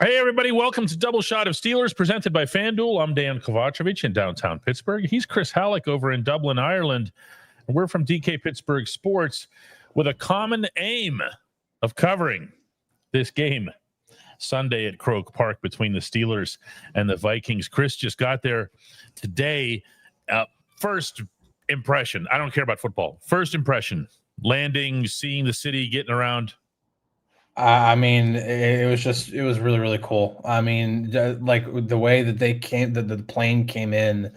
Hey, everybody. Welcome to Double Shot of Steelers presented by FanDuel. I'm Dejan Kovacevic in downtown Pittsburgh. He's Chris Halleck over in Dublin, Ireland. And we're from DK Pittsburgh Sports with a common aim of covering this game Sunday at Croke Park between the Steelers and the Vikings. Chris just got there today. First impression. I don't care about football. First impression. Landing, seeing the city, getting around. I mean, it was really, really cool. I mean, like the way that they came, the plane came in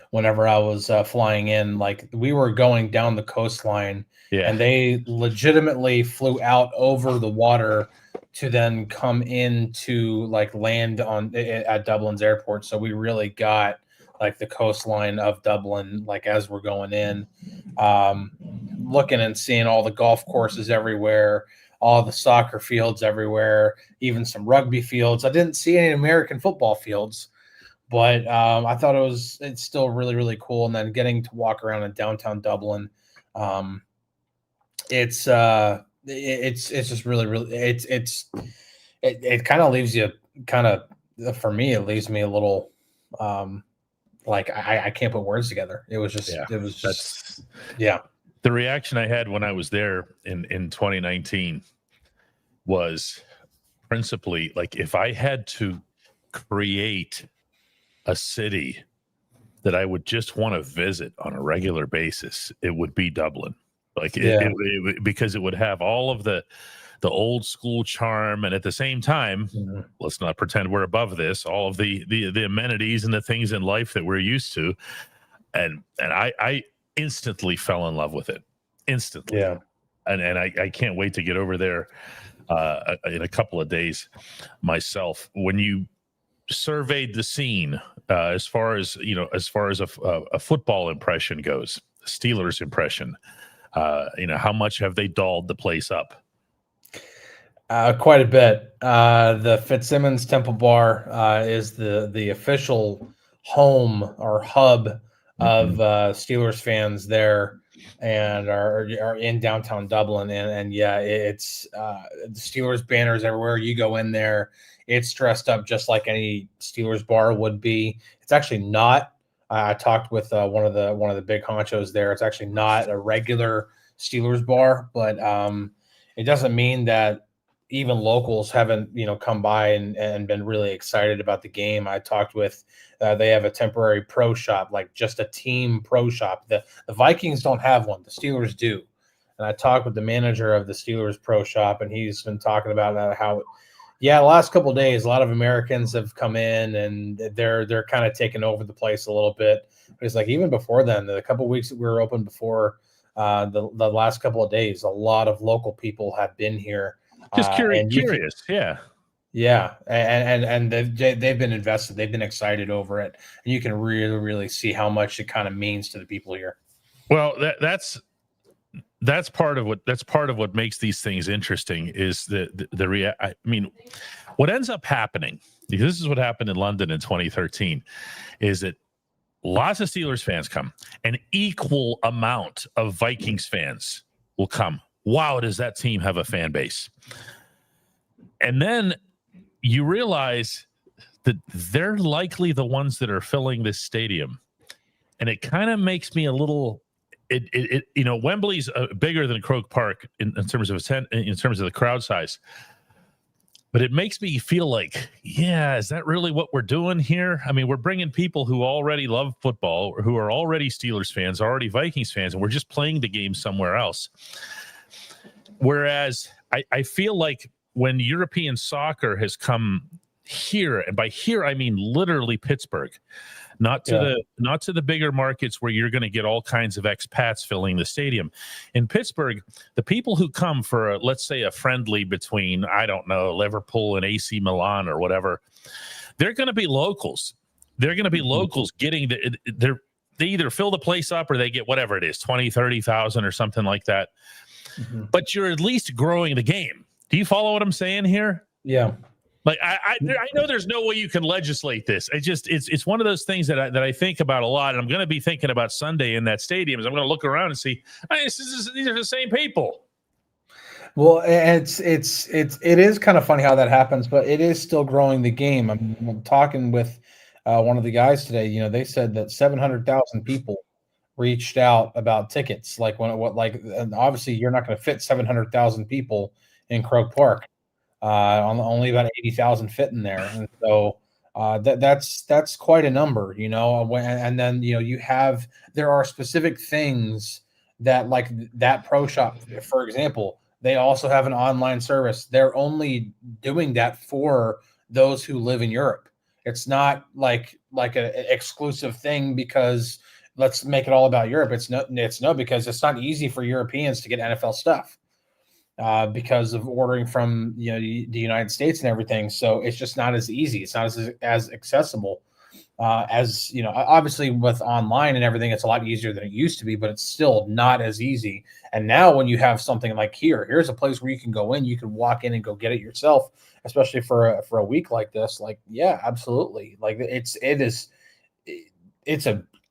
whenever I was flying in, like we were going down the coastline and they legitimately flew out over the water to then come in to like land at Dublin's airport. So we really got like the coastline of Dublin, like as we're going in, looking and seeing all the golf courses everywhere, all the soccer fields everywhere, even some rugby fields. I didn't see any American football fields, but I thought it's still really, really cool. And then getting to walk around in downtown Dublin, it's just really, really, it kind of leaves you for me, it leaves me a little like I can't put words together. It was just, yeah. The reaction I had when I was there in 2019 was principally like if I had to create a city that I would just want to visit on a regular basis, it would be Dublin. Like because it would have all of the old school charm, and at the same time, let's not pretend we're above this, all of the amenities and the things in life that we're used to, and I instantly fell in love with it. Instantly. Yeah. And I can't wait to get over there in a couple of days myself. When you surveyed the scene, as far as a football impression goes, Steelers impression, how much have they dolled the place up? Quite a bit. The Fitzsimmons Temple Bar is the official home or hub of Steelers fans there, and are in downtown Dublin. And yeah, it's the Steelers banners everywhere. You go in there, it's dressed up just like any Steelers bar would be. It's actually not. I talked with one of the big honchos there. It's actually not a regular Steelers bar, but it doesn't mean that even locals haven't, come by and been really excited about the game. I talked with, they have a temporary pro shop, like just a team pro shop. The Vikings don't have one. The Steelers do. And I talked with the manager of the Steelers pro shop, and he's been talking about how, the last couple of days, a lot of Americans have come in and they're kind of taking over the place a little bit. But it's like, even before then, the couple of weeks that we were open before, the last couple of days, a lot of local people have been here. Just curious. Yeah. And they've been invested. They've been excited over it. And you can really, really see how much it kind of means to the people here. Well, that's part of what makes these things interesting is I mean, what ends up happening, because this is what happened in London in 2013, is that lots of Steelers fans come. An equal amount of Vikings fans will come. Wow, does that team have a fan base? And then you realize that they're likely the ones that are filling this stadium. And it kind of makes me a little, Wembley's bigger than Croke Park in terms of the crowd size. But it makes me feel like, is that really what we're doing here? I mean, we're bringing people who already love football, who are already Steelers fans, already Vikings fans, and we're just playing the game somewhere else. Whereas I feel like when European soccer has come here, and by here I mean literally Pittsburgh, not to the bigger markets where you're going to get all kinds of expats filling the stadium. In Pittsburgh, the people who come for let's say a friendly between, I don't know, Liverpool and AC Milan or whatever, they're going to be locals. They're going to be locals getting they either fill the place up or they get whatever it is, 20, 30,000 or something like that. But you're at least growing the game. Do you follow what I'm saying here? Yeah. Like I know there's no way you can legislate this. It's one of those things that I think about a lot, and I'm going to be thinking about Sunday in that stadium. I'm going to look around and see these are the same people. Well, it is kind of funny how that happens, but it is still growing the game. I'm talking with one of the guys today. You know, they said that 700,000 people reached out about tickets. Like and obviously you're not going to fit 700,000 people in Croke Park. Only about 80,000 fit in there, and so that's quite a number, you know. And then there are specific things that, like that pro shop, for example, they also have an online service. They're only doing that for those who live in Europe. It's not like an exclusive thing because let's make it all about Europe. It's no, because it's not easy for Europeans to get NFL stuff because of ordering from the United States and everything. So it's just not as easy. It's not as accessible as obviously with online and everything. It's a lot easier than it used to be, but it's still not as easy. And now when you have something like here's a place where you can go in, you can walk in and go get it yourself, especially for a week like this. Like, yeah, absolutely. Like it's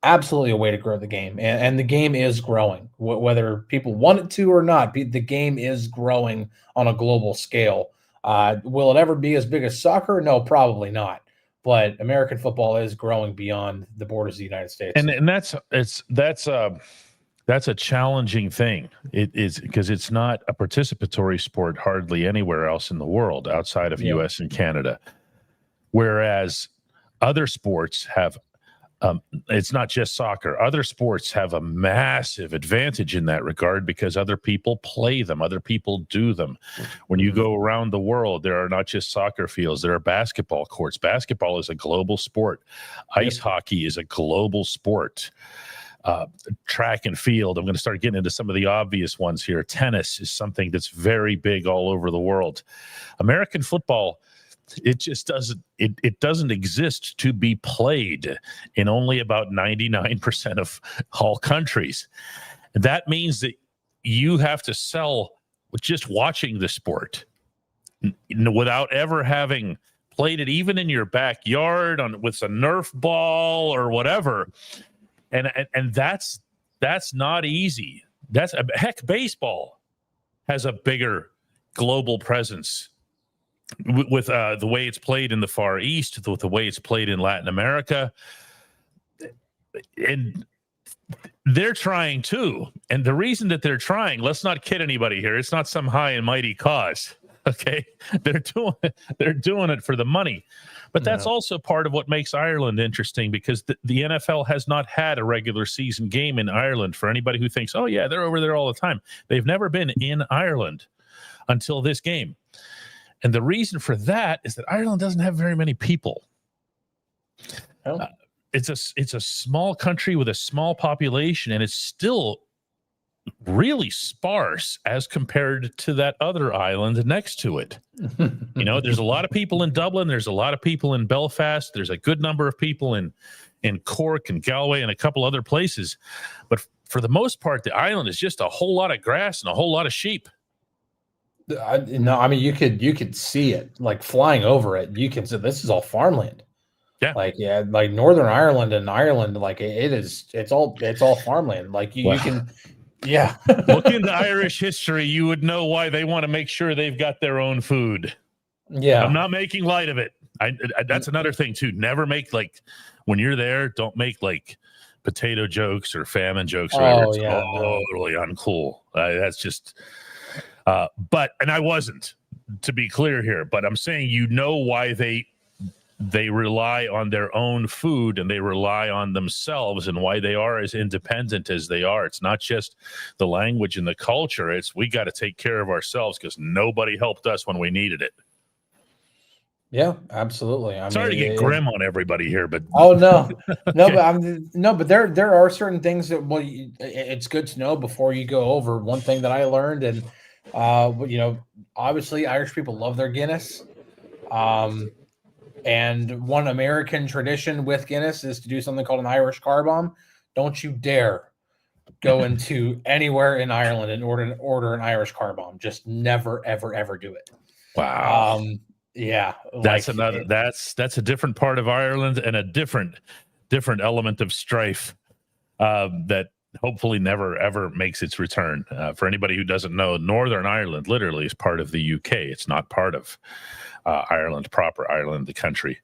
absolutely a way to grow the game, and the game is growing, whether people want it to or not. The game is growing on a global scale. Will it ever be as big as soccer? No, probably not. But American football is growing beyond the borders of the United States, and that's a challenging thing. It is, because it's not a participatory sport hardly anywhere else in the world outside of U.S. and Canada, whereas other sports have. It's not just soccer. Other sports have a massive advantage in that regard because other people play them. Other people do them. When you go around the world, there are not just soccer fields. There are basketball courts. Basketball is a global sport. Ice hockey is a global sport. Track and field. I'm going to start getting into some of the obvious ones here. Tennis is something that's very big all over the world. American football, it just doesn't exist to be played in only about 99% of all countries. That means that you have to sell just watching the sport without ever having played it, even in your backyard with a Nerf ball or whatever. And that's not easy. Heck, baseball has a bigger global presence with the way it's played in the Far East, with the way it's played in Latin America. And they're trying too. And the reason that they're trying, let's not kid anybody here, it's not some high and mighty cause. Okay. They're doing it for the money. But that's also part of what makes Ireland interesting, because the NFL has not had a regular season game in Ireland. For anybody who thinks, oh yeah, they're over there all the time, they've never been in Ireland until this game. And the reason for that is that Ireland doesn't have very many people. Oh. It's a small country with a small population, and it's still really sparse as compared to that other island next to it. There's a lot of people in Dublin. There's a lot of people in Belfast. There's a good number of people in Cork and Galway and a couple other places. But for the most part, the island is just a whole lot of grass and a whole lot of sheep. No, I mean, you could see it, like flying over it. You can say this is all farmland. Yeah, like Northern Ireland and Ireland, like it's all farmland. Like you can, yeah. Look into Irish history, you would know why they want to make sure they've got their own food. Yeah, I'm not making light of it. That's another thing too. Never make, like, when you're there, don't make like potato jokes or famine jokes. Totally uncool. That's just. And I wasn't, to be clear here, but I'm saying, why they rely on their own food and they rely on themselves, and why they are as independent as they are. It's not just the language and the culture. It's, we got to take care of ourselves because nobody helped us when we needed it. Yeah, absolutely. Sorry to get grim on everybody here, but no, but there are certain things that it's good to know before you go over. One thing that I learned, and obviously Irish people love their Guinness. And one American tradition with Guinness is to do something called an Irish car bomb. Don't you dare go into anywhere in Ireland and order an Irish car bomb. Just never, ever, ever do it. Wow. Yeah. That's that's a different part of Ireland and a different element of strife that hopefully never ever makes its return. For anybody who doesn't know, Northern Ireland literally is part of the UK. It's not part of Ireland proper, Ireland the country.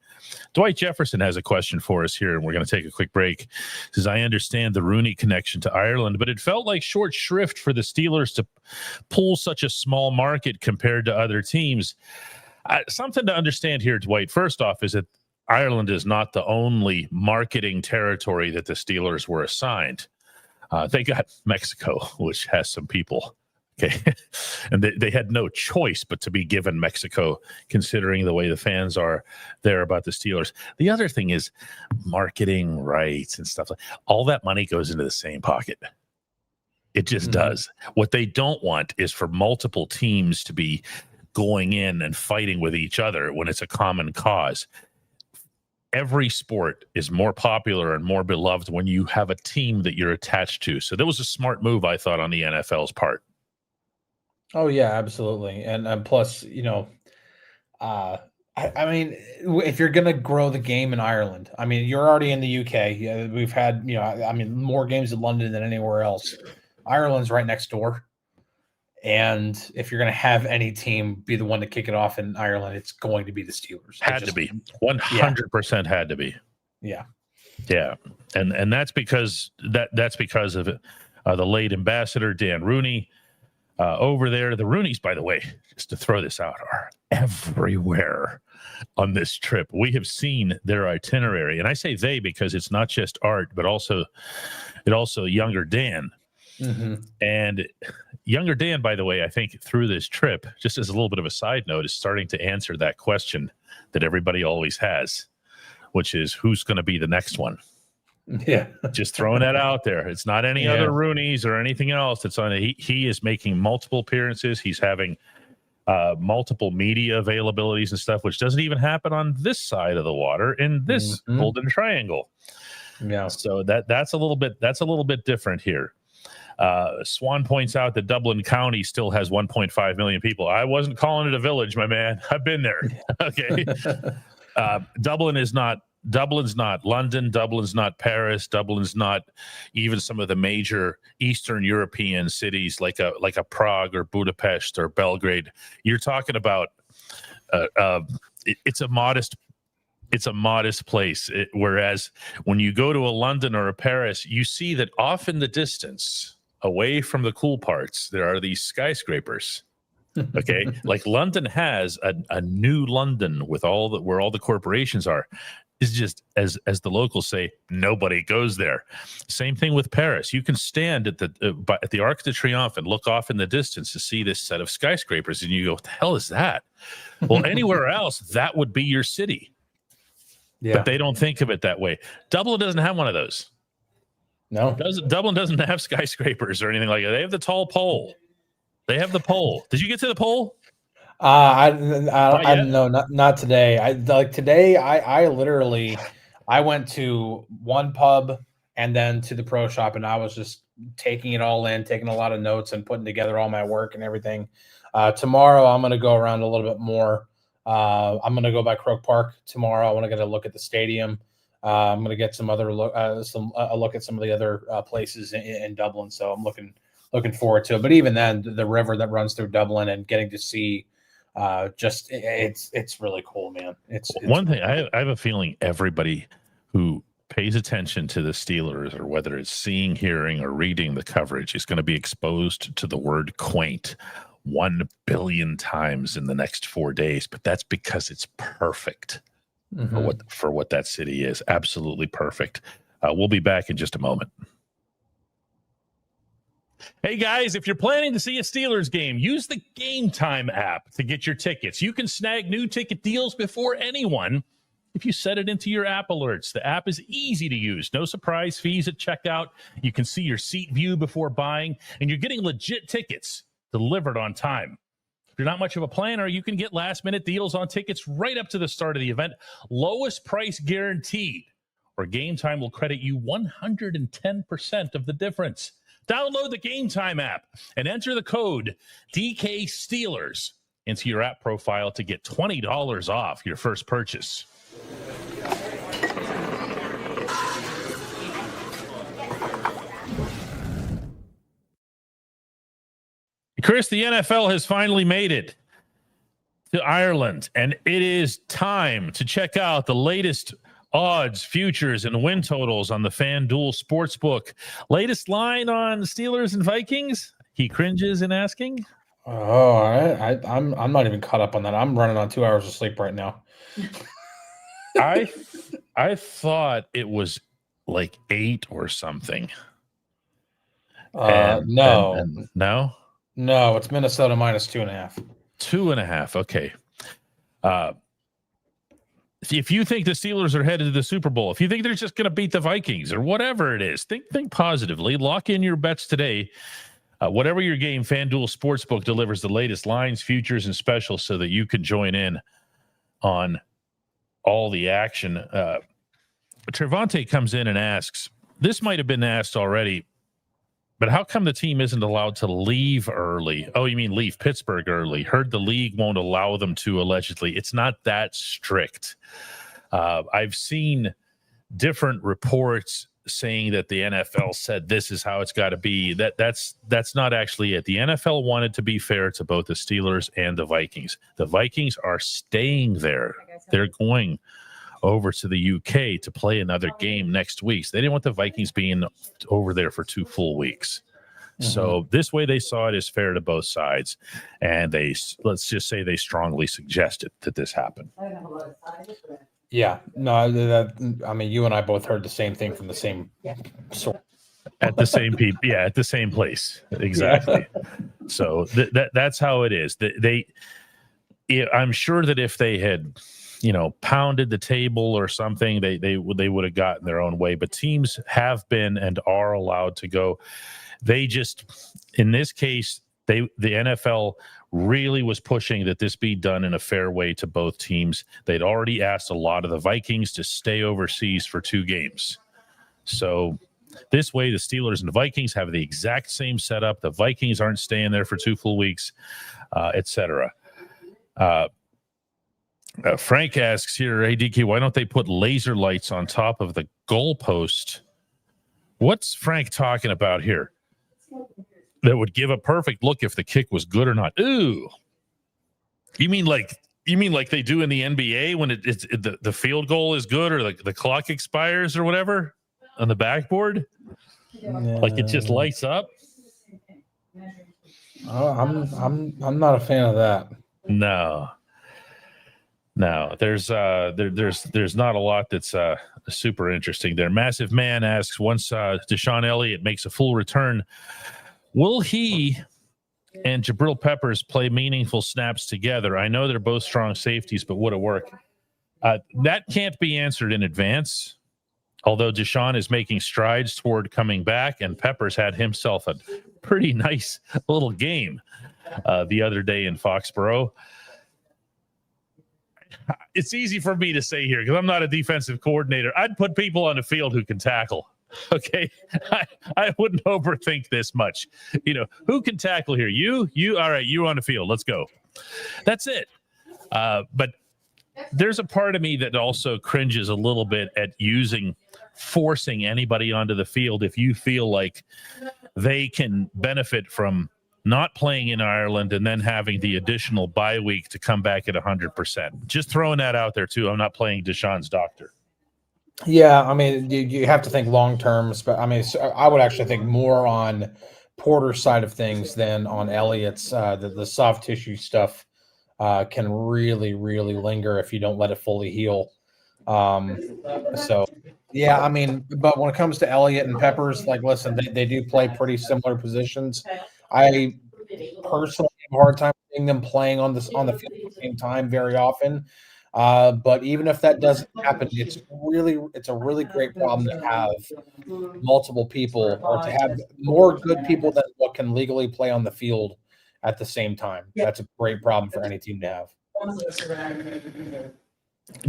Dwight Jefferson has a question for us here, and we're going to take a quick break. He says, I understand the Rooney connection to Ireland, but it felt like short shrift for the Steelers to pull such a small market compared to other teams. Something to understand here, Dwight, first off, is that Ireland is not the only marketing territory that the Steelers were assigned. They got Mexico, which has some people. Okay. And they had no choice but to be given Mexico, considering the way the fans are there about the Steelers. The other thing is marketing rights and stuff. All that money goes into the same pocket. It just does. What they don't want is for multiple teams to be going in and fighting with each other when it's a common cause. Every sport is more popular and more beloved when you have a team that you're attached to. So that was a smart move, I thought, on the NFL's part. Oh yeah, absolutely. And plus, I mean, if you're going to grow the game in Ireland, I mean, you're already in the UK. Yeah, we've had, I mean, more games in London than anywhere else. Ireland's right next door. And if you're going to have any team be the one to kick it off in Ireland, it's going to be the Steelers. Had to be 100% had to be. Yeah. Yeah. And that's because that's because of the late ambassador, Dan Rooney. Over there, the Rooneys, by the way, just to throw this out, are everywhere on this trip. We have seen their itinerary, and I say they because it's not just Art, but also younger Dan. And younger Dan, by the way, I think through this trip, just as a little bit of a side note, is starting to answer that question that everybody always has, which is who's going to be the next one. Yeah, just throwing that out there. It's not any other Rooneys or anything else. It's on. He is making multiple appearances. He's having multiple media availabilities and stuff, which doesn't even happen on this side of the water in this Golden Triangle. Yeah. So that's a little bit different here. Swan points out that Dublin County still has 1.5 million people. I wasn't calling it a village, my man. I've been there. Okay. Dublin's not London. Dublin's not Paris. Dublin's not even some of the major Eastern European cities like a Prague or Budapest or Belgrade. You're talking about it's a modest place. Whereas when you go to a London or a Paris, you see that off in the distance, away from the cool parts, there are these skyscrapers. Okay, like London has a new London with where all the corporations are. Is just as the locals say, nobody goes there. Same thing with Paris. You can stand at the Arc de Triomphe and look off in the distance to see this set of skyscrapers, and you go, "What the hell is that?" Well, anywhere else, that would be your city. Yeah. But they don't think of it that way. Dublin doesn't have one of those. No, Dublin doesn't have skyscrapers or anything like that. They have the tall pole. They have the pole. Did you get to the pole? I no, not today. I literally went to one pub and then to the pro shop, and I was just taking it all in, taking a lot of notes and putting together all my work and everything. Tomorrow I'm going to go around a little bit more. I'm going to go by Croke Park tomorrow. I want to get a look at the stadium. I'm going to get some other look at some of the other places in Dublin. So I'm looking forward to it. But even then, the river that runs through Dublin and getting to see. It's really cool, man. It's one thing. I have a feeling everybody who pays attention to the Steelers, or whether it's seeing, hearing, or reading the coverage, is going to be exposed to the word quaint 1 billion times in the next 4 days. But that's because it's perfect for what that city is. Absolutely perfect. We'll be back in just a moment. Hey guys, if you're planning to see a Steelers game, use the Game Time app to get your tickets. You can snag new ticket deals before anyone if you set it into your app alerts. The app is easy to use. No surprise fees at checkout. You can see your seat view before buying, and you're getting legit tickets delivered on time. If you're not much of a planner, you can get last-minute deals on tickets right up to the start of the event. Lowest price guaranteed, or Game Time will credit you 110% of the difference. Download the Game Time app and enter the code DK Steelers into your app profile to get $20 off your first purchase. Chris, the NFL has finally made it to Ireland, and it is time to check out the latest odds, futures, and win totals on the FanDuel Sportsbook. Latest line on Steelers and Vikings? He cringes in asking. Oh, I'm not even caught up on that. I'm running on 2 hours of sleep right now. I thought it was like 8 or something. No, no, it's Minnesota minus 2.5. 2.5. Okay. If you think the Steelers are headed to the Super Bowl, if you think they're just going to beat the Vikings or whatever it is, think positively. Lock in your bets today. Whatever your game, FanDuel Sportsbook delivers the latest lines, futures, and specials so that you can join in on all the action. Trevante comes in and asks, this might have been asked already, but how come the team isn't allowed to leave early? Oh, you mean leave Pittsburgh early? Heard the league won't allow them to, allegedly. It's not that strict. I've seen different reports saying that the NFL said this is how it's got to be. That's not actually it. The NFL wanted to be fair to both the Steelers and the Vikings. The Vikings are staying there. They're going over to the UK to play another game next week. So they didn't want the Vikings being over there for 2 full weeks. Mm-hmm. So this way they saw it as fair to both sides. And let's just say they strongly suggested that this happen. Yeah, no, I mean, you and I both heard the same thing from the same source. At the same people, yeah, at the same place, exactly. Yeah. So that's how it is. I'm sure that if they had, pounded the table or something, they would have gotten their own way. But teams have been and are allowed to go. They just, in this case, the NFL really was pushing that this be done in a fair way to both teams. They'd already asked a lot of the Vikings to stay overseas for 2 games. So this way, the Steelers and the Vikings have the exact same setup. The Vikings aren't staying there for 2 full weeks, etc. Frank asks here, hey, DK, why don't they put laser lights on top of the goalpost? What's Frank talking about here? That would give a perfect look if the kick was good or not. Ooh, you mean like they do in the NBA when the field goal is good or the clock expires or whatever on the backboard? Like it just lights up. I'm not a fan of that. No, there's not a lot that's super interesting there. Massive Man asks, once Deshaun Elliott makes a full return, will he and Jabril Peppers play meaningful snaps together? I know they're both strong safeties, but would it work? That can't be answered in advance, although Deshaun is making strides toward coming back, and Peppers had himself a pretty nice little game the other day in Foxborough. It's easy for me to say here because I'm not a defensive coordinator. I'd put people on the field who can tackle. Okay, I wouldn't overthink this much. Who can tackle here? You. All right, you on the field. Let's go. That's it. But there's a part of me that also cringes a little bit at forcing anybody onto the field if you feel like they can benefit from not playing in Ireland and then having the additional bye week to come back at 100%. Just throwing that out there too. I'm not playing Deshaun's doctor. Yeah, I mean, you have to think long term. I mean, I would actually think more on Porter's side of things than on Elliott's. The soft tissue stuff can really, really linger if you don't let it fully heal. So, yeah, I mean, but when it comes to Elliott and Peppers, like, listen, they do play pretty similar positions. I personally have a hard time seeing them playing on the field at the same time very often. But even if that doesn't happen, it's a really great problem to have multiple people, or to have more good people than what can legally play on the field at the same time. That's a great problem for any team to have.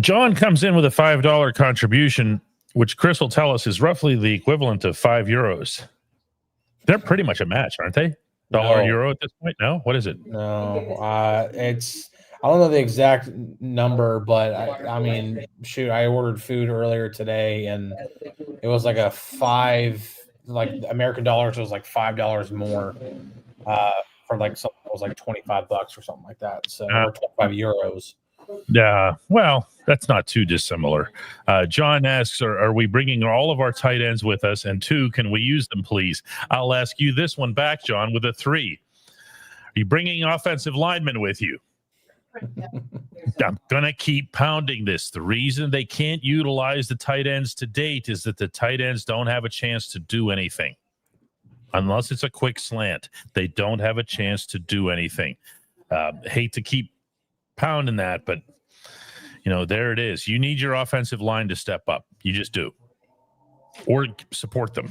John comes in with a $5 contribution, which Chris will tell us is roughly the equivalent of €5. They're pretty much a match, aren't they? $1 at this point? No, what is it? No, I don't know the exact number, but I mean, shoot, I ordered food earlier today, and it was like American dollars was like $5 more for like something that was like $25 or something like that. So or 25 euros. Yeah, well, that's not too dissimilar. John asks, are we bringing all of our tight ends with us? And 2, can we use them, please? I'll ask you this one back, John, with a 3. Are you bringing offensive linemen with you? I'm going to keep pounding this. The reason they can't utilize the tight ends to date is that the tight ends don't have a chance to do anything. Unless it's a quick slant, they don't have a chance to do anything. Hate to keep pounding that, but there it is. You need your offensive line to step up. You just do, or support them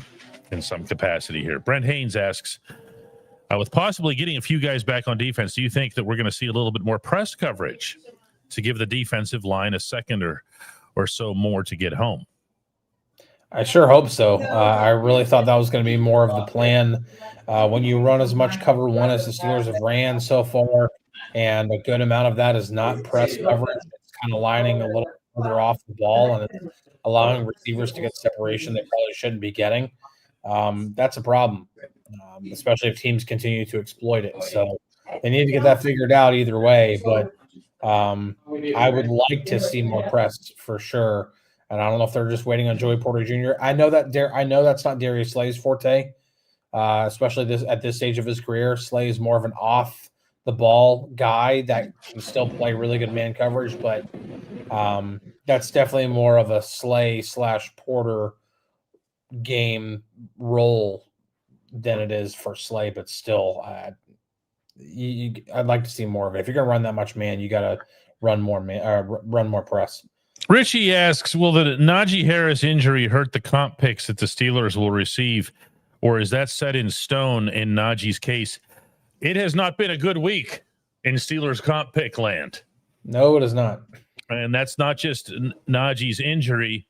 in some capacity here. Brent Haynes asks, with possibly getting a few guys back on defense, do you think that we're going to see a little bit more press coverage to give the defensive line a second or so more to get home? I sure hope so. I really thought that was going to be more of the plan. When you run as much cover one as the Steelers have ran so far, and a good amount of that is not press coverage, it's kind of lining a little further off the ball and it's allowing receivers to get separation they probably shouldn't be getting. That's a problem, especially if teams continue to exploit it. So they need to get that figured out either way. But I would like to see more press for sure. And I don't know if they're just waiting on Joey Porter Jr. I know that's not Darius Slay's forte, especially at this stage of his career. Slay is more of an off the ball guy that can still play really good man coverage, but that's definitely more of a Slay/Porter game role than it is for Slay. But still, I'd like to see more of it. If you're going to run that much man, you got to run more press. Richie asks, will the Najee Harris injury hurt the comp picks that the Steelers will receive, or is that set in stone in Najee's case? It has not been a good week in Steelers comp pick land. No, it is not. And that's not just Najee's injury.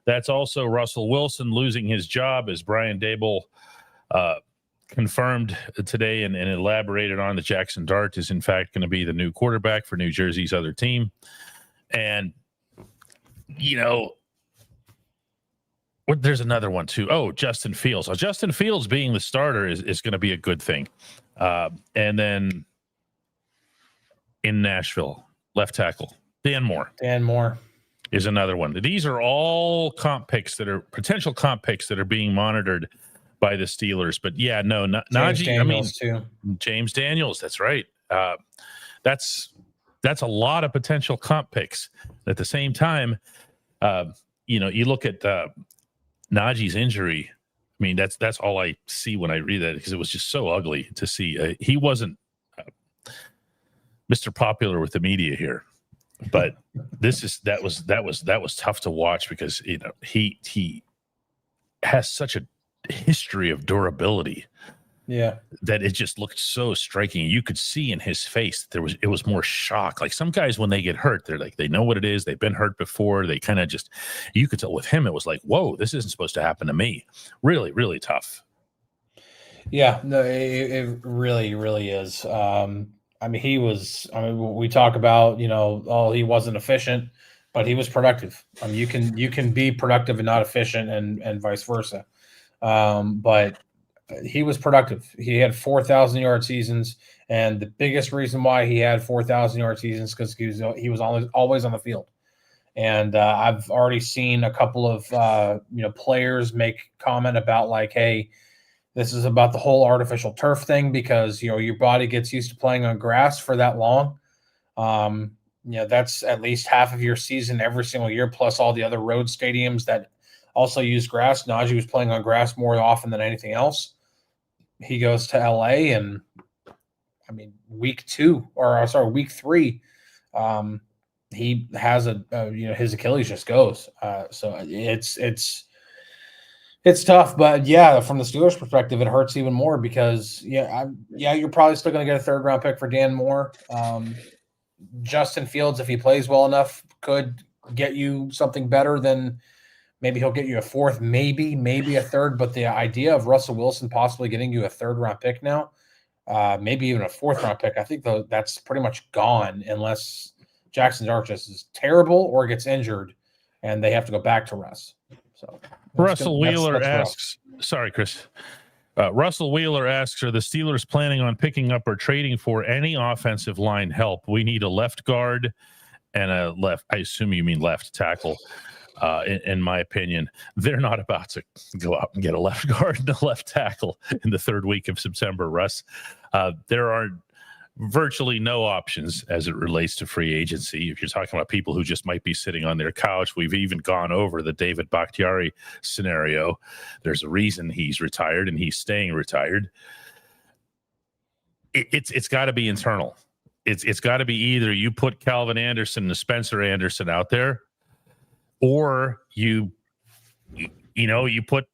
That's also Russell Wilson losing his job, as Brian Dable confirmed today and elaborated on. That Jackson Dart is, in fact, going to be the new quarterback for New Jersey's other team. And there's another one too. Oh, Justin Fields. Justin Fields being the starter is going to be a good thing. And then in Nashville, left tackle Dan Moore. Dan Moore is another one. These are all potential comp picks that are being monitored by the Steelers. But yeah, no, Najee. Too. James Daniels. That's right. That's a lot of potential comp picks. At the same time, you look at Najee's injury. I mean, that's all I see when I read that, because it was just so ugly to see. He wasn't Mr. Popular with the media here, but that was tough to watch, because he has such a history of durability. Yeah, that it just looked so striking. You could see in his face that it was more shock. Like some guys, when they get hurt, they're like, they know what it is. They've been hurt before. They kind of just, you could tell with him, it was like, whoa, this isn't supposed to happen to me. Really, really tough. Yeah, no, it really, really is. We talk about, he wasn't efficient, but he was productive. You can be productive and not efficient, and vice versa. But he was productive. He had 4,000-yard seasons, and the biggest reason why he had 4,000-yard seasons because he was always on the field. And I've already seen a couple of players make comment about like, hey, this is about the whole artificial turf thing, because your body gets used to playing on grass for that long. That's at least half of your season every single year, plus all the other road stadiums that also use grass. Najee was playing on grass more often than anything else. He goes to LA, and week 3, he has his Achilles just goes. So it's tough, but yeah, from the Steelers' perspective, it hurts even more because you're probably still going to get a 3rd round pick for Dan Moore. Justin Fields, if he plays well enough, could get you something better than. Maybe he'll get you a 4th, maybe a 3rd. But the idea of Russell Wilson possibly getting you a 3rd round pick now, maybe even a 4th round pick, I think that's pretty much gone unless Jackson Dart just is terrible or gets injured and they have to go back to Russ. So Russell Wheeler asks, sorry, Chris. Russell Wheeler asks, are the Steelers planning on picking up or trading for any offensive line help? We need a left guard and a left. I assume you mean left tackle. In my opinion, they're not about to go out and get a left guard and a left tackle in the third week of September, Russ. There are virtually no options as it relates to free agency. If you're talking about people who just might be sitting on their couch, we've even gone over the David Bakhtiari scenario. There's a reason he's retired and he's staying retired. It's got to be internal. It's got to be either you put Calvin Anderson and Spencer Anderson out there, or you put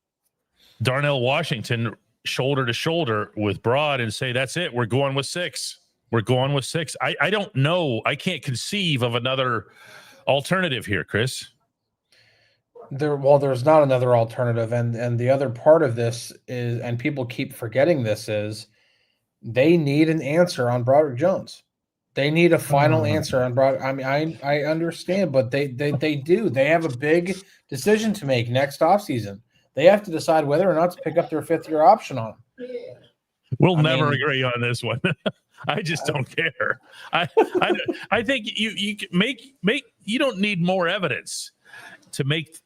Darnell Washington shoulder to shoulder with Broad and say, that's it. We're going with 6. We're going with 6. I don't know. I can't conceive of another alternative here, Chris. There's not another alternative. And the other part of this is, and people keep forgetting this, is they need an answer on Broderick Jones. They need a final answer on Broad. I mean, I understand, but they do. They have a big decision to make next offseason. They have to decide whether or not to pick up their 5th-year option on him. We'll never agree on this one. I just don't care. I think you don't need more evidence to make.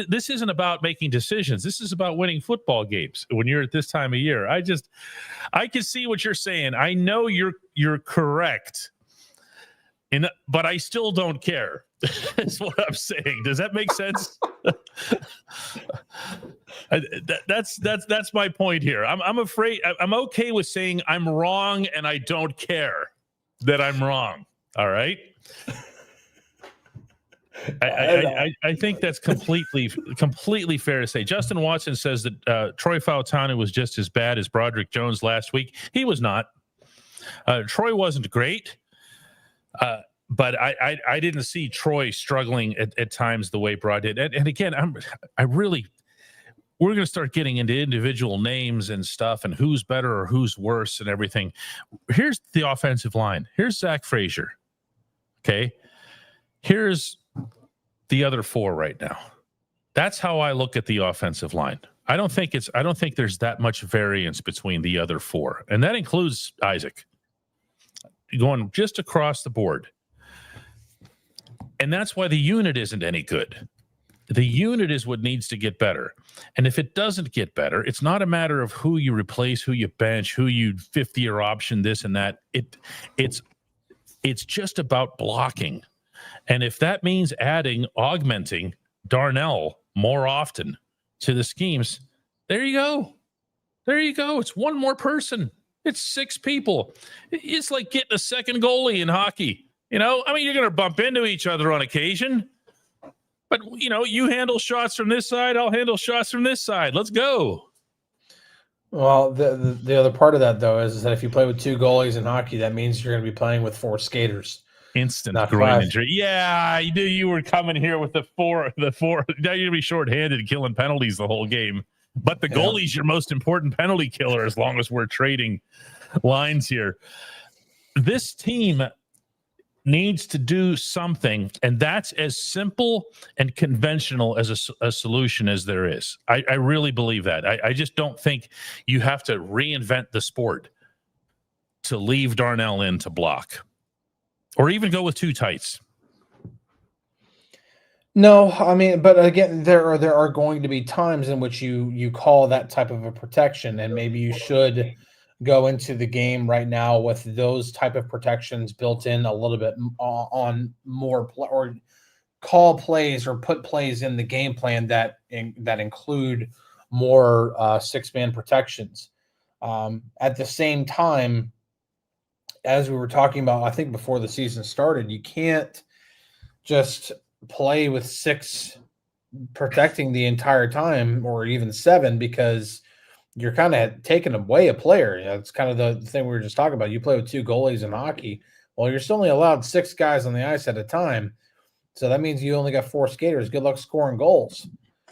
This isn't about making decisions. This is about winning football games when you're at this time of year. I can see what you're saying. I know you're correct. But I still don't care. Is what I'm saying. Does that make sense? That's my point here. I'm afraid. I'm okay with saying I'm wrong, and I don't care that I'm wrong. All right. I think that's completely fair to say. Justin Watson says that Troy Fautanu was just as bad as Broderick Jones last week. He was not. Troy wasn't great. But I didn't see Troy struggling at times the way Broad did. And again, we're going to start getting into individual names and stuff and who's better or who's worse and everything. Here's the offensive line. Here's Zach Frazier. Okay. Here's the other 4 right now. That's how I look at the offensive line. I don't think there's that much variance between the other 4. And that includes Isaac. Going just across the board. And that's why the unit isn't any good. The unit is what needs to get better. And if it doesn't get better, it's not a matter of who you replace, who you bench, who you 50-year option, this and that. It's just about blocking. And if that means augmenting Darnell more often to the schemes, there you go. There you go. It's one more person. It's 6 people. It's like getting a second goalie in hockey. You're going to bump into each other on occasion. But, you handle shots from this side, I'll handle shots from this side. Let's go. Well, the other part of that, though, is that if you play with 2 goalies in hockey, that means you're going to be playing with 4 skaters. Instant groin injury. Yeah, I knew you were coming here with the 4. Now you're going to be shorthanded killing penalties the whole game. But the goalie's your most important penalty killer as long as we're trading lines here. This team needs to do something, and that's as simple and conventional as a solution as there is. I really believe that. I just don't think you have to reinvent the sport to leave Darnell in to block, or even go with 2 tights. No, I mean, but again, there are going to be times in which you call that type of a protection, and maybe you should go into the game right now with those type of protections built in a little bit on more or call plays or put plays in the game plan that include more 6-man protections. At the same time, as we were talking about, I think before the season started, you can't just play with 6 protecting the entire time, or even 7, because you're kind of taking away a player. It's kind of the thing we were just talking about. You play with 2 goalies in hockey. Well, you're still only allowed 6 guys on the ice at a time. So that means you only got 4 skaters. Good luck scoring goals.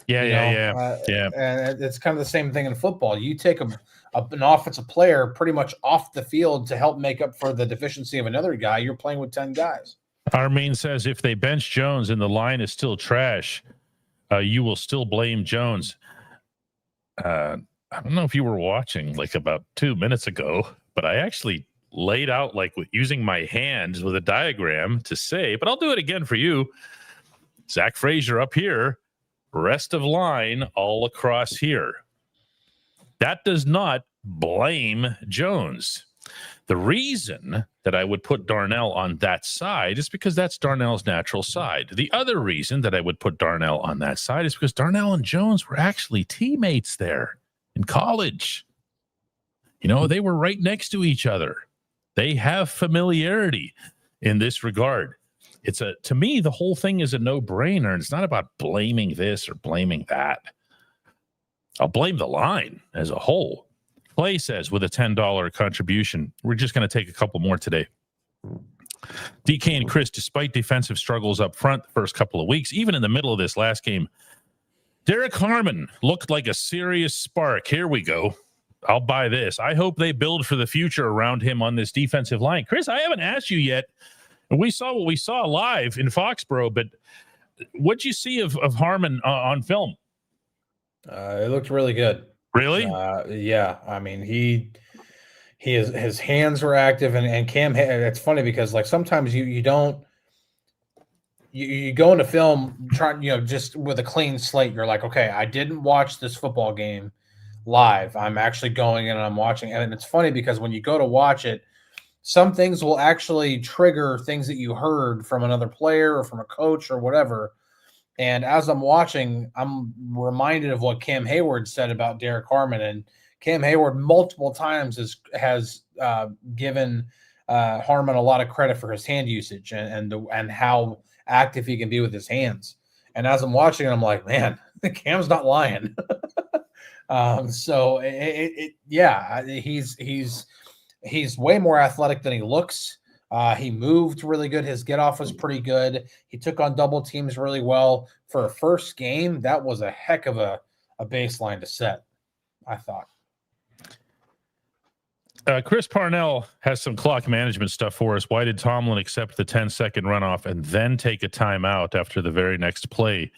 Yeah. And it's kind of the same thing in football. You take an offensive player pretty much off the field to help make up for the deficiency of another guy. You're playing with 10 guys. Armin says if they bench Jones and the line is still trash, you will still blame Jones. I don't know if you were watching like about 2 minutes ago, but I actually laid out like with using my hands with a diagram to say, but I'll do it again for you. Zach Frazier up here, rest of line all across here. That does not blame Jones. The reason that I would put Darnell on that side is because that's Darnell's natural side. The other reason that I would put Darnell on that side is because Darnell and Jones were actually teammates there in college. You know, they were right next to each other. They have familiarity in this regard. To me, the whole thing is a no-brainer, and it's not about blaming this or blaming that. I'll blame the line as a whole. Clay says with a $10 contribution, we're just going to take a couple more today. DK and Chris, despite defensive struggles up front the first couple of weeks, even in the middle of this last game, Derek Harmon looked like a serious spark. Here we go. I'll buy this. I hope they build for the future around him on this defensive line. Chris, I haven't asked you yet. We saw what we saw live in Foxborough, but what'd you see of Harmon on film? It looked really good. Really? Yeah. I mean, his hands were active, and Cam. It's funny because like sometimes you don't. You go into film trying, just with a clean slate. You're like, okay, I didn't watch this football game live. I'm actually going in and I'm watching. And it's funny because when you go to watch it, some things will actually trigger things that you heard from another player or from a coach or whatever. And as I'm watching, I'm reminded of what Cam Hayward said about Derek Harmon. And Cam Hayward multiple times has given Harmon a lot of credit for his hand usage and how active he can be with his hands. And as I'm watching it, I'm like, man, Cam's not lying. So he's way more athletic than he looks. He moved really good. His get off was pretty good. He took on double teams really well for a first game. That was a heck of a baseline to set, I thought. Chris Parnell has some clock management stuff for us. Why did Tomlin accept the 10-second runoff and then take a timeout after the very next play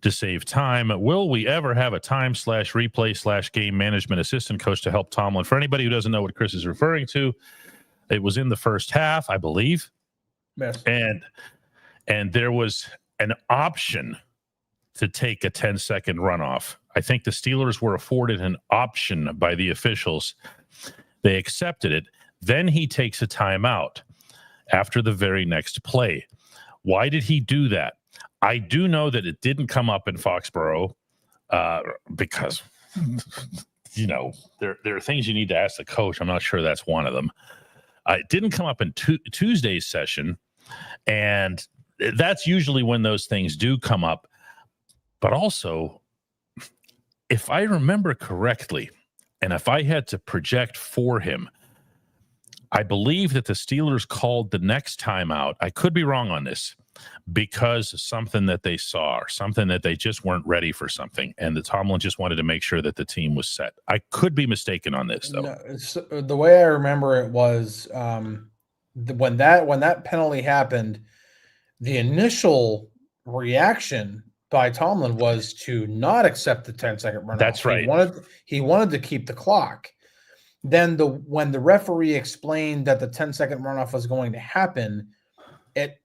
to save time? Will we ever have a time/replay/game management assistant coach to help Tomlin? For anybody who doesn't know what Chris is referring to, it was in the first half, I believe. Yes. And there was an option to take a 10-second runoff. I think the Steelers were afforded an option by the officials. They accepted it. Then he takes a timeout after the very next play. Why did he do that? I do know that it didn't come up in Foxborough because, there are things you need to ask the coach. I'm not sure that's one of them. It didn't come up in Tuesday's session, and that's usually when those things do come up. But also, if I remember correctly, and if I had to project for him, I believe that the Steelers called the next timeout. I could be wrong on this, because of something that they saw or something that they just weren't ready for something. And the Tomlin just wanted to make sure that the team was set. I could be mistaken on this, though. No, the way I remember it was when that penalty happened, the initial reaction by Tomlin was to not accept the 10-second runoff. That's right. He wanted to keep the clock. Then when the referee explained that the 10-second runoff was going to happen,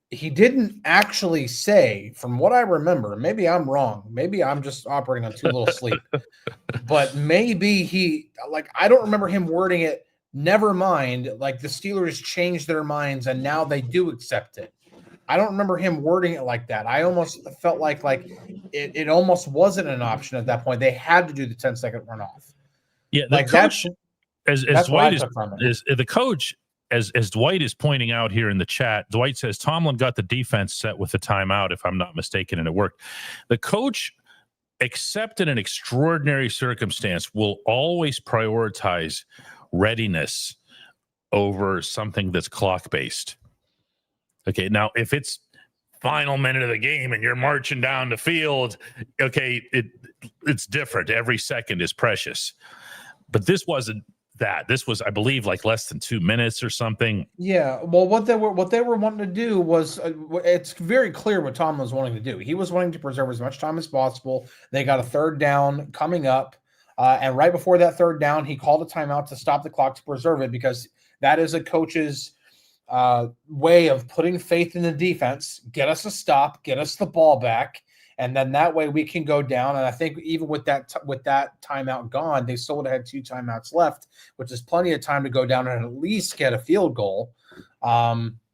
he didn't actually say, from what I remember, maybe I'm wrong, maybe I'm just operating on too little sleep, but maybe I don't remember him wording it, never mind, like the Steelers changed their minds and now they do accept it. I don't remember him wording it like that. I almost felt like it almost wasn't an option at that point. They had to do the 10-second runoff. Yeah, the coach, as Dwight is the coach, as Dwight is pointing out here in the chat, Dwight says Tomlin got the defense set with the timeout, if I'm not mistaken, and it worked. The coach, except in an extraordinary circumstance, will always prioritize readiness over something that's clock-based. Okay, now if it's final minute of the game and you're marching down the field, okay, it's different. Every second is precious. But this wasn't that. This was, I believe, like less than 2 minutes or something. Yeah. Well, what they were wanting to do was, it's very clear what Tomlin was wanting to do. He was wanting to preserve as much time as possible. They got a third down coming up. And right before that third down, he called a timeout to stop the clock to preserve it, because that is a coach's way of putting faith in the defense. Get us a stop, get us the ball back, and then that way we can go down. And I think even with that timeout gone, they still would have had 2 timeouts left, which is plenty of time to go down and at least get a field goal.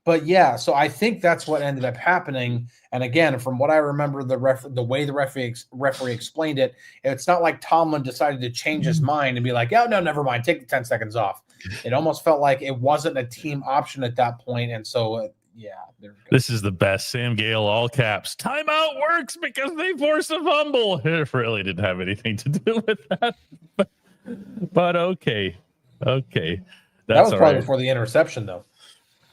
But yeah, so I think that's what ended up happening. And again, from what I remember, the way the referee explained it, it's not like Tomlin decided to change his mind and be like, "Oh no, never mind, take the 10 seconds off." It almost felt like it wasn't a team option at that point, and so yeah. This is the best. Sam Gale, all caps. Timeout works because they force a fumble. It really didn't have anything to do with that, but okay. That was probably before the interception, though.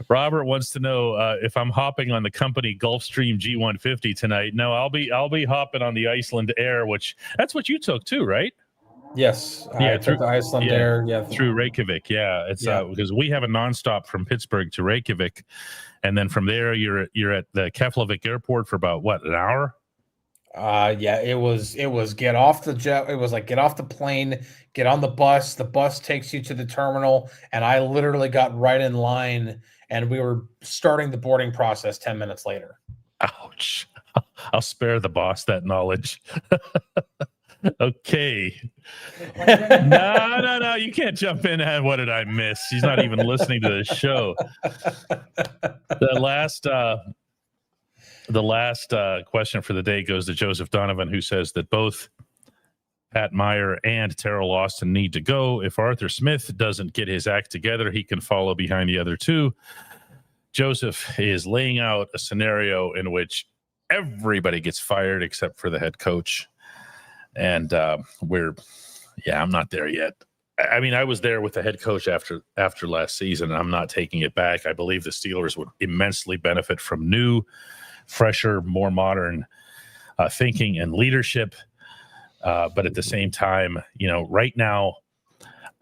Robert wants to know if I'm hopping on the company Gulfstream G150 tonight. No, I'll be hopping on the Iceland Air, which that's what you took too, right? Yes, I took the Iceland Air. Yeah, through Reykjavik. Yeah, it's because we have a nonstop from Pittsburgh to Reykjavik, and then from there you're at the Keflavik Airport for about an hour. It was get off the jet. It was like get off the plane, get on the bus. The bus takes you to the terminal, and I literally got right in line. And we were starting the boarding process 10 minutes later. Ouch. I'll spare the boss that knowledge. Okay. No. You can't jump in and what did I miss? She's not even listening to the show. The last question for the day goes to Joseph Donovan, who says that both Pat Meyer and Terrell Austin need to go. If Arthur Smith doesn't get his act together, he can follow behind the other two. Joseph is laying out a scenario in which everybody gets fired except for the head coach. And I'm not there yet. I mean, I was there with the head coach after last season, and I'm not taking it back. I believe the Steelers would immensely benefit from new, fresher, more modern thinking and leadership. But at the same time, right now,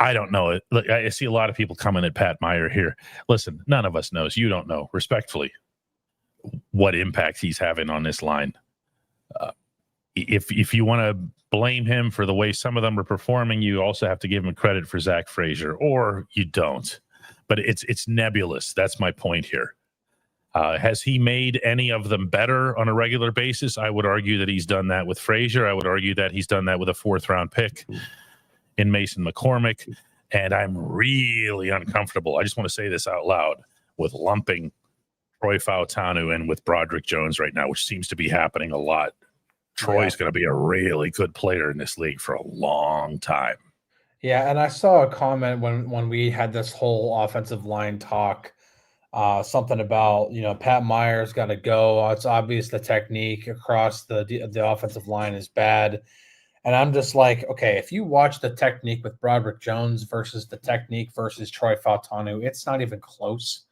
I don't know. Look, I see a lot of people coming at Pat Meyer here. Listen, none of us knows. You don't know, respectfully, what impact he's having on this line. If you want to blame him for the way some of them are performing, you also have to give him credit for Zach Frazier, or you don't. But it's nebulous. That's my point here. Has he made any of them better on a regular basis? I would argue that he's done that with Frazier. I would argue that he's done that with a 4th-round pick in Mason McCormick. And I'm really uncomfortable. I just want to say this out loud with lumping Troy Fautanu in with Broderick Jones right now, which seems to be happening a lot. Troy's going to be a really good player in this league for a long time. Yeah, and I saw a comment when we had this whole offensive line talk, something about, Pat Meyer's got to go. It's obvious the technique across the offensive line is bad. And I'm just like, okay, if you watch the technique with Broderick Jones versus the technique versus Troy Fautanu, it's not even close.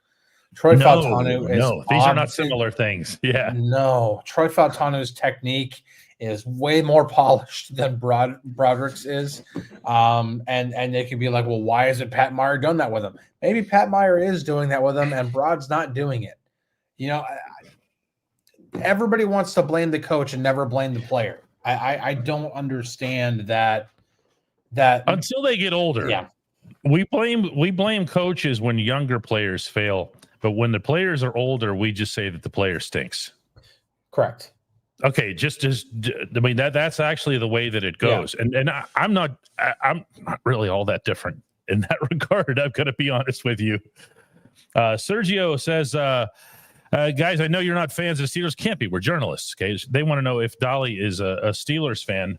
Fautanu is these are not similar things. Yeah. No, Troy Fautanu's technique is way more polished than Broderick's is. And they could be like, well, why isn't Pat Meyer done that with him? Maybe Pat Meyer is doing that with him and Brod's not doing it. Everybody wants to blame the coach and never blame the player. I don't understand that until they get older. Yeah. We blame coaches when younger players fail, but when the players are older, we just say that the player stinks. Correct. Okay, that's actually the way that it goes. Yeah. And I'm not really all that different in that regard. I've got to be honest with you. Sergio says, guys, I know you're not fans of the Steelers. Can't be. We're journalists. Okay, they want to know if Dolly is a Steelers fan.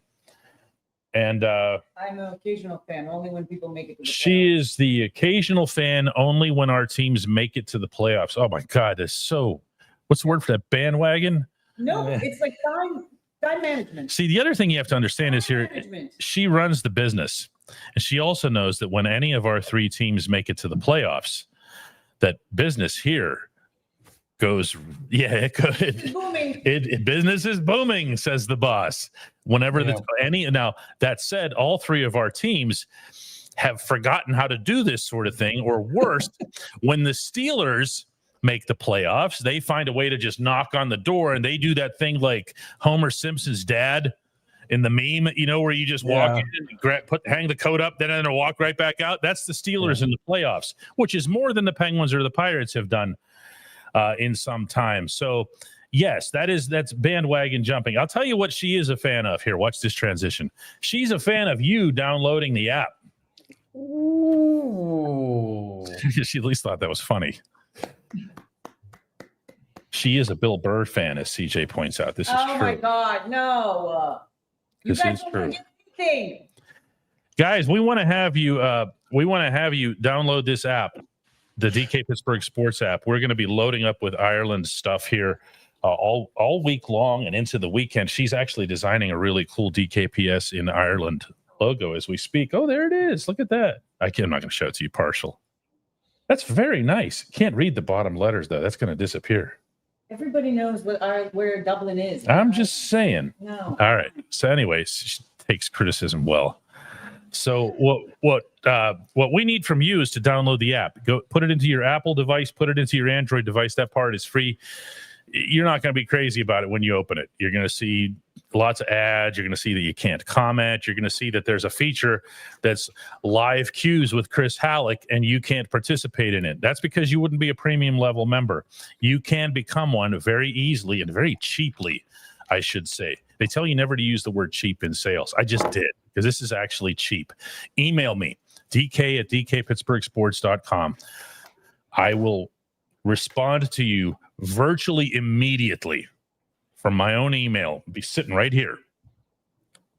And I'm an occasional fan, only when people make it to the playoffs. She is the occasional fan only when our teams make it to the playoffs. Oh my God, that's so. What's the word for that? Bandwagon? No, it's like time management. See, the other thing you have to understand is here, she runs the business, and she also knows that when any of our 3 teams make it to the playoffs, that business here goes, it could. Booming. Business is booming, says the boss. Whenever now that said, all 3 of our teams have forgotten how to do this sort of thing, or worse, when the Steelers make the playoffs, they find a way to just knock on the door, and they do that thing like Homer Simpson's dad in the meme, where you just walk in and hang the coat up, then walk right back out. That's the Steelers in the playoffs, which is more than the Penguins or the Pirates have done in some time. So yes, that's bandwagon jumping. I'll tell you what she is a fan of. Here, watch this transition. She's a fan of you downloading the app. Ooh. She at least thought that was funny. She is a Bill Burr fan, as CJ points out. This is true. Oh my God, no! This is true. Anything. Guys, we want to have you. Download this app, the DK Pittsburgh Sports app. We're going to be loading up with Ireland stuff here all week long and into the weekend. She's actually designing a really cool DKPS in Ireland logo as we speak. Oh, there it is. Look at that. I'm not going to show it to you partial. That's very nice. Can't read the bottom letters though. That's going to disappear. Everybody knows where Dublin is. I'm just saying. No. All right. So anyways, she takes criticism well. So what we need from you is to download the app. Go put it into your Apple device, put it into your Android device. That part is free. You're not going to be crazy about it when you open it. You're going to see lots of ads. You're going to see that you can't comment. You're going to see that there's a feature that's live cues with Chris Halleck, and you can't participate in it. That's because you wouldn't be a premium level member. You can become one very easily and very cheaply, I should say. They tell you never to use the word cheap in sales. I just did, because this is actually cheap. Email me, dk@dkpittsburghsports.com. I will respond to you virtually immediately from my own email. I'll be sitting right here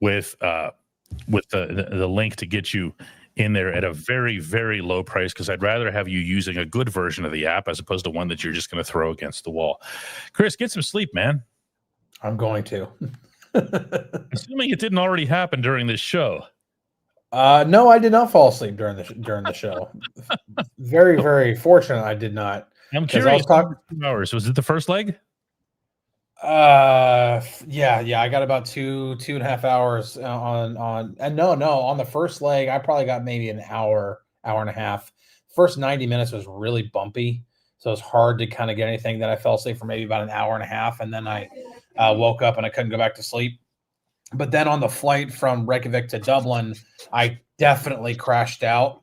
with the link to get you in there at a very, very low price, because I'd rather have you using a good version of the app as opposed to one that you're just going to throw against the wall. Chris, get some sleep, man. I'm going to. Assuming it didn't already happen during this show. No, I did not fall asleep during the show. Very, very fortunate I did not. I'm curious. 2 hours. Was it the first leg? Yeah. I got about 2.5 hours on the first leg. I probably got maybe an hour and a half. First 90 minutes was really bumpy, so it was hard to kind of get anything. Then I fell asleep for maybe about an hour and a half, and then I woke up and I couldn't go back to sleep. But then on the flight from Reykjavik to Dublin, I definitely crashed out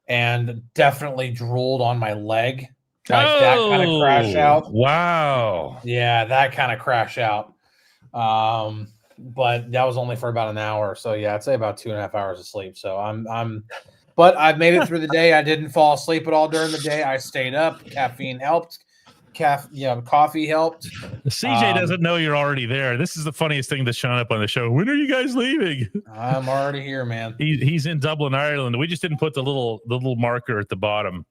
and definitely drooled on my leg. That kind of crash out. Wow. Yeah, that kind of crash out. But that was only for about an hour. So yeah, I'd say about 2.5 hours of sleep. So but I've made it through the day. I didn't fall asleep at all during the day. I stayed up. Caffeine helped. Coffee helped. CJ doesn't know you're already there. This is the funniest thing that's shown up on the show. When are you guys leaving? I'm already here, man. He's in Dublin, Ireland. We just didn't put the little marker at the bottom.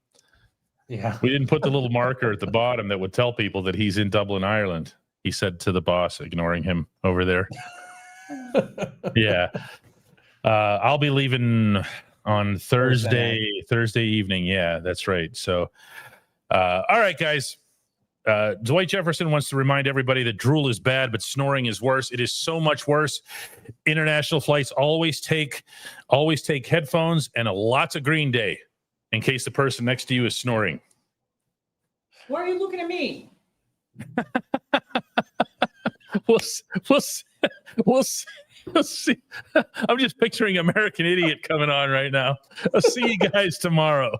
Yeah. We didn't put the little marker at the bottom that would tell people that he's in Dublin, Ireland. He said to the boss, ignoring him over there. Yeah. I'll be leaving on Thursday evening. Yeah, that's right. So, all right, guys. Dwight Jefferson wants to remind everybody that drool is bad, but snoring is worse. It is so much worse. International flights always take headphones and lots of Green Day in case the person next to you is snoring. Why are you looking at me? We'll see. I'm just picturing American Idiot coming on right now. I'll see you guys tomorrow.